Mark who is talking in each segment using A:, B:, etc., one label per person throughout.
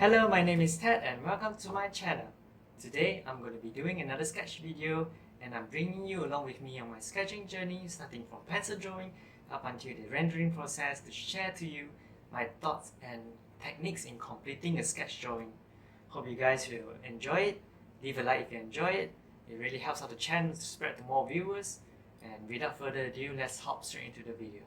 A: Hello, my name is Ted and welcome to my channel. Today I'm going to be doing another sketch video and I'm bringing you along with me on my sketching journey starting from pencil drawing up until the rendering process to share to you my thoughts and techniques in completing a sketch drawing. Hope you guys will enjoy it. Leave a like if you enjoy it. It really helps out the channel to spread to more viewers. And without further ado, let's hop straight into the video.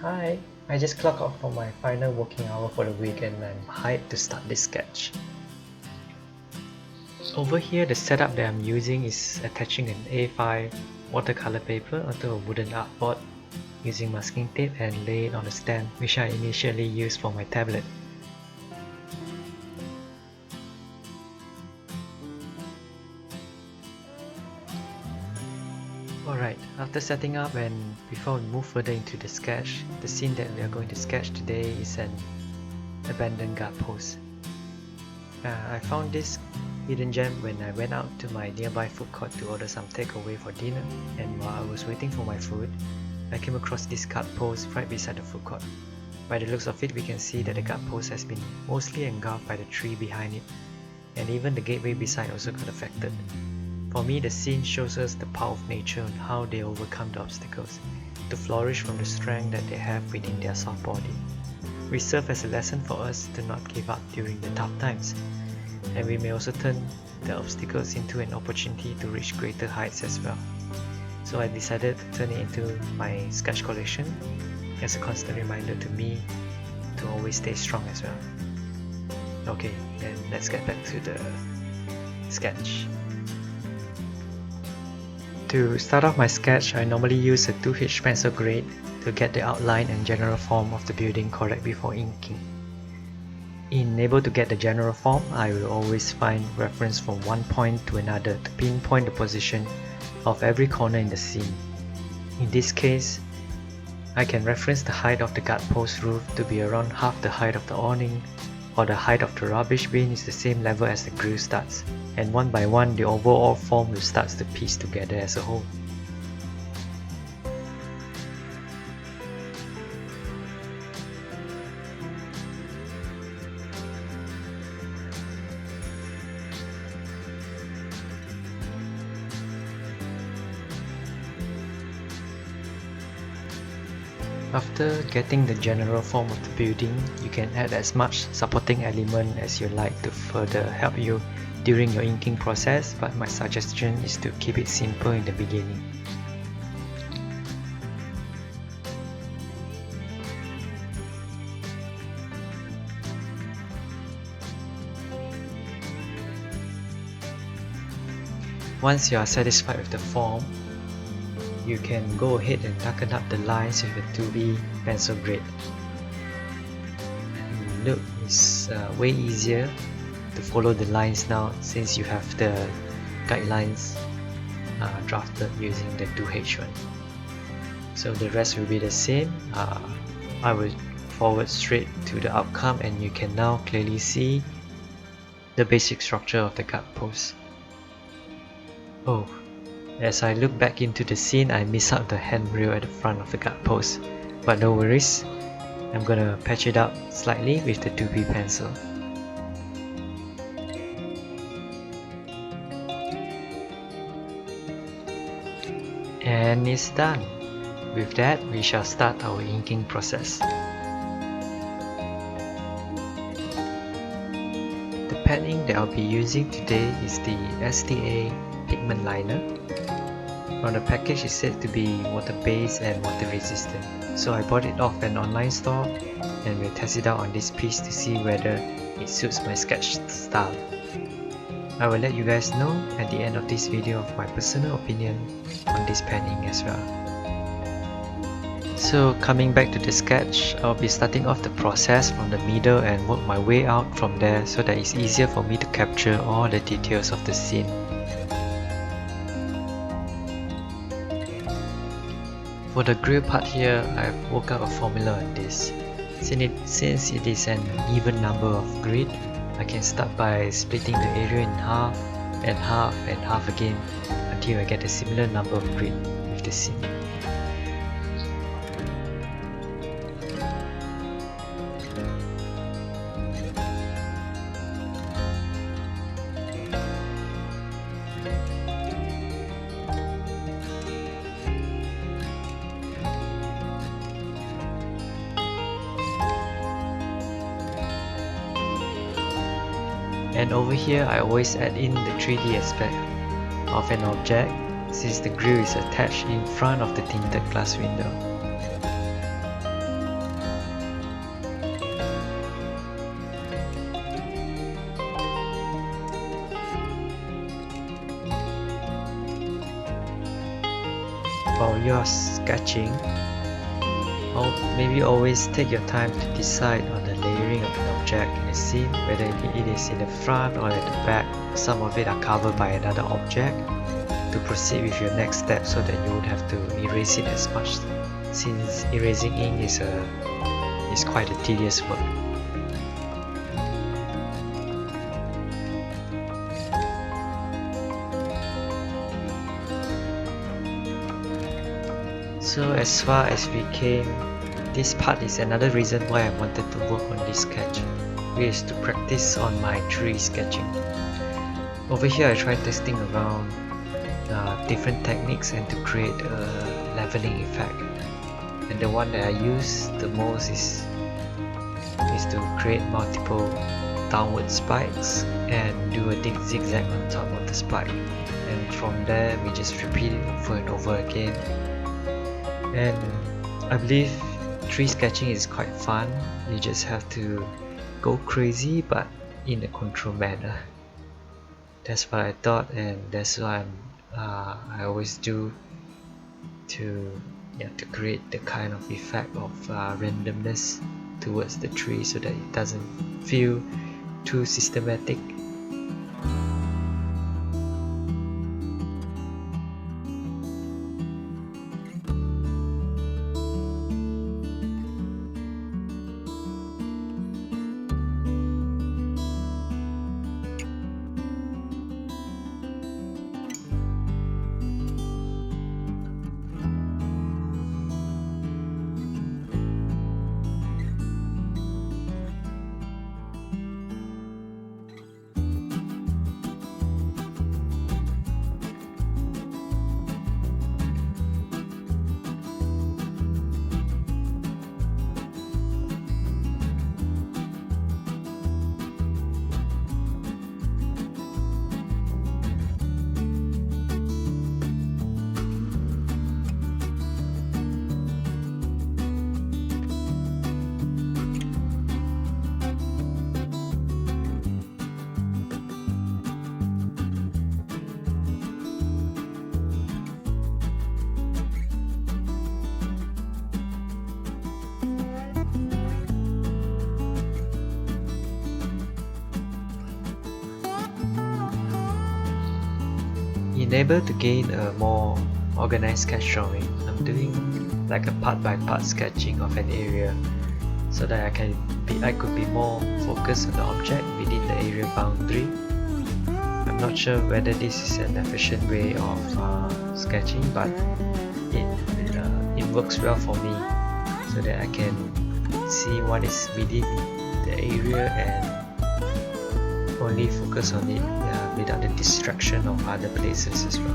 A: Hi, I just clocked off for my final working hour for the week and I'm hyped to start this sketch. Over here, the setup that I'm using is attaching an A5 watercolor paper onto a wooden artboard using masking tape and lay it on a stand, which I initially used for my tablet. Alright, after setting up and before we move further into the sketch, the scene that we are going to sketch today is an abandoned guard post. I found this hidden gem when I went out to my nearby food court to order some takeaway for dinner, and while I was waiting for my food, I came across this guard post right beside the food court. By the looks of it, we can see that the guard post has been mostly engulfed by the tree behind it, and even the gateway beside also got affected. For me, the scene shows us the power of nature and how they overcome the obstacles to flourish from the strength that they have within their soft body. We serve as a lesson for us to not give up during the tough times, and we may also turn the obstacles into an opportunity to reach greater heights as well. So I decided to turn it into my sketch collection as a constant reminder to me to always stay strong as well. Okay, then let's get back to the sketch. To start off my sketch, I normally use a 2H pencil grade to get the outline and general form of the building correct before inking. In able to get the general form, I will always find reference from one point to another to pinpoint the position of every corner in the scene. In this case, I can reference the height of the guard post roof to be around half the height of the awning, or the height of the rubbish bin is the same level as the grill studs, and one by one the overall form will start to piece together as a whole. After getting the general form of the building, you can add as much supporting element as you like to further help you during your inking process, but my suggestion is to keep it simple in the beginning. Once you are satisfied with the form, you can go ahead and darken up the lines with a 2B pencil grade. Look, it's way easier to follow the lines now since you have the guidelines drafted using the 2H one. So the rest will be the same. I will forward straight to the outcome and you can now clearly see the basic structure of the guard post. Oh, as I look back into the scene, I miss out the handrail at the front of the guard post, but no worries, I'm gonna patch it up slightly with the 2B pencil. And it's done. With that, we shall start our inking process. The padding that I'll be using today is the STA Pigment Liner. On the package, it said to be water-based and water-resistant, so I bought it off an online store and will test it out on this piece to see whether it suits my sketch style. I will let you guys know at the end of this video of my personal opinion on this padding as well. So coming back to the sketch, I'll be starting off the process from the middle and work my way out from there so that it's easier for me to capture all the details of the scene. For the grill part here, I've worked out a formula on this. Since it is an even number of grid, I can start by splitting the area in half and half and half again until I get a similar number of grid with the scene. And over here I always add in the 3D aspect of an object since the grill is attached in front of the tinted glass window. While you are sketching, maybe always take your time to decide on the layering of an object in a scene, whether it is in the front or at the back. Some of it are covered by another object to proceed with your next step so that you would have to erase it as much, since erasing ink is quite a tedious work. So as far as we came, this part is another reason why I wanted to work on this sketch, which is to practice on my tree sketching. Over here I tried testing around different techniques and to create a leveling effect. And the one that I use the most is to create multiple downward spikes and do a deep zigzag on top of the spike. And from there we just repeat it over and over again. And I believe tree sketching is quite fun. You just have to go crazy but in a controlled manner. That's what I thought, and that's what I always do to create the kind of effect of randomness towards the tree so that it doesn't feel too systematic. In able to gain a more organized sketch drawing, I'm doing like a part by part sketching of an area so that I could be more focused on the object within the area boundary. I'm not sure whether this is an efficient way of sketching, but it works well for me so that I can see what is within the area and only focus on it without the distraction of other places as well.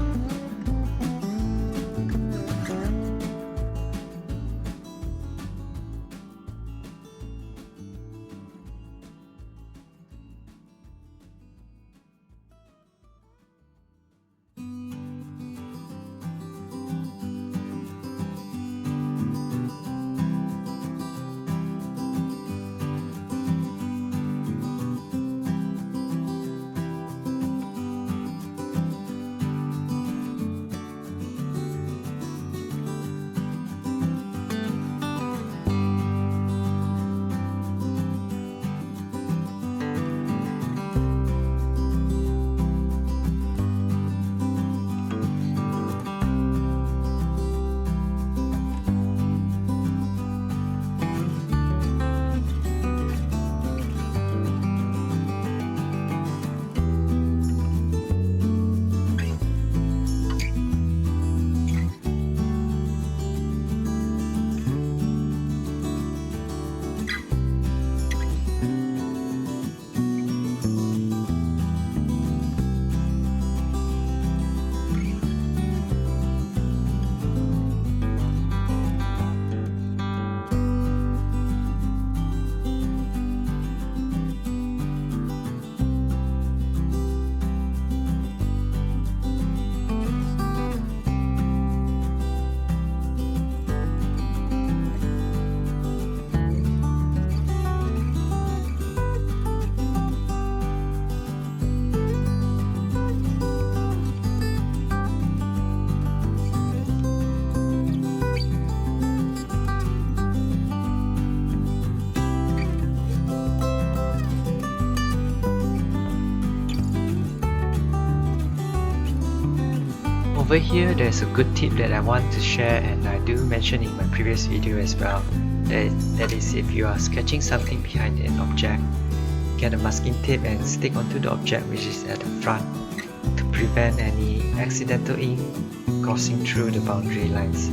A: over here there's a good tip that I want to share, and I do mention in my previous video as well. That is, if you are sketching something behind an object, get a masking tape and stick onto the object which is at the front to prevent any accidental ink crossing through the boundary lines.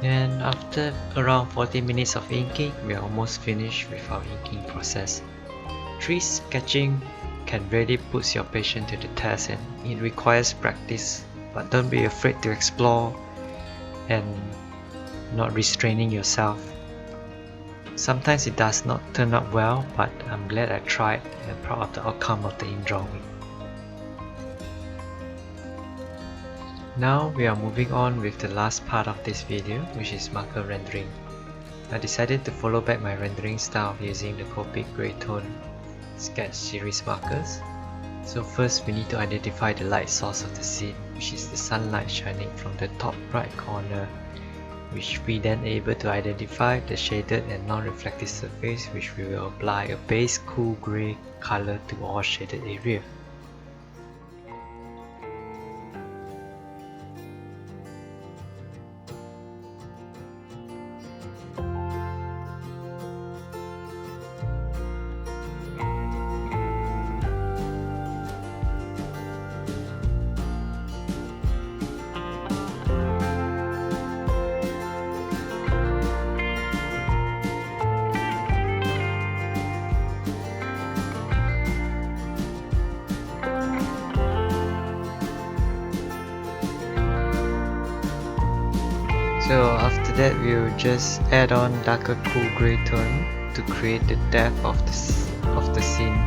A: And after around 40 minutes of inking, we are almost finished with our inking process. Tree sketching can really put your patience to the test, and it requires practice, but don't be afraid to explore and not restraining yourself. Sometimes it does not turn out well, but I'm glad I tried and proud of the outcome of the ink drawing. Now we are moving on with the last part of this video, which is marker rendering. I decided to follow back my rendering style using the Copic Greytone sketch series markers. So first we need to identify the light source of the scene, which is the sunlight shining from the top right corner, which we then able to identify the shaded and non-reflective surface, which we will apply a base cool grey color to all shaded area. So after that, we'll just add on darker cool grey tone to create the depth of the scene.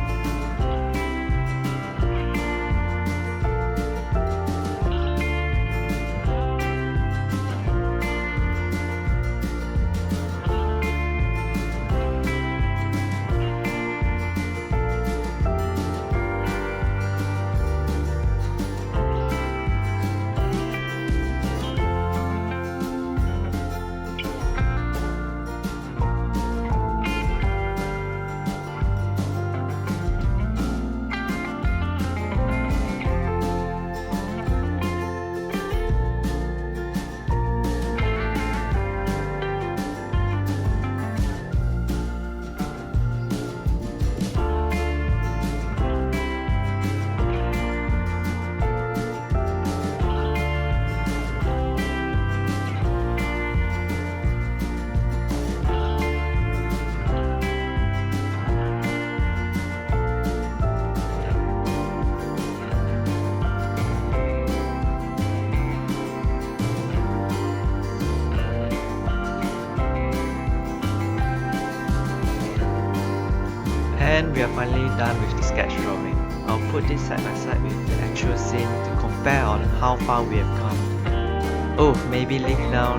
A: And we are finally done with the sketch drawing. I'll put this side by side with the actual scene to compare on how far we have come. Oh, maybe leave down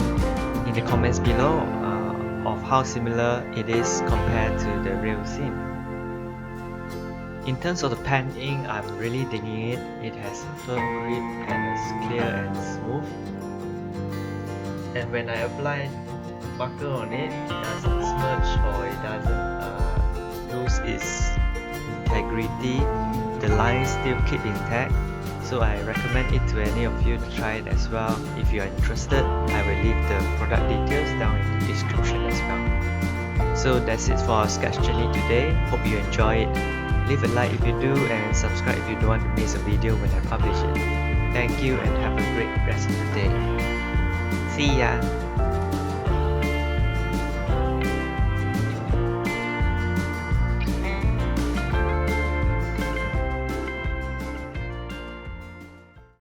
A: in the comments below of how similar it is compared to the real scene. In terms of the pen ink, I'm really digging it. It has a firm grip and it's clear and smooth. And when I apply marker on it, it doesn't smudge or it doesn't lose its integrity. The lines still keep intact. So I recommend it to any of you to try it as well. If you are interested, I will leave the product details down in the description as well. So that's it for our sketch journey today. Hope you enjoy it. Leave a like if you do and subscribe if you don't want to miss a video when I publish it. Thank you and have a great rest of the day. See ya!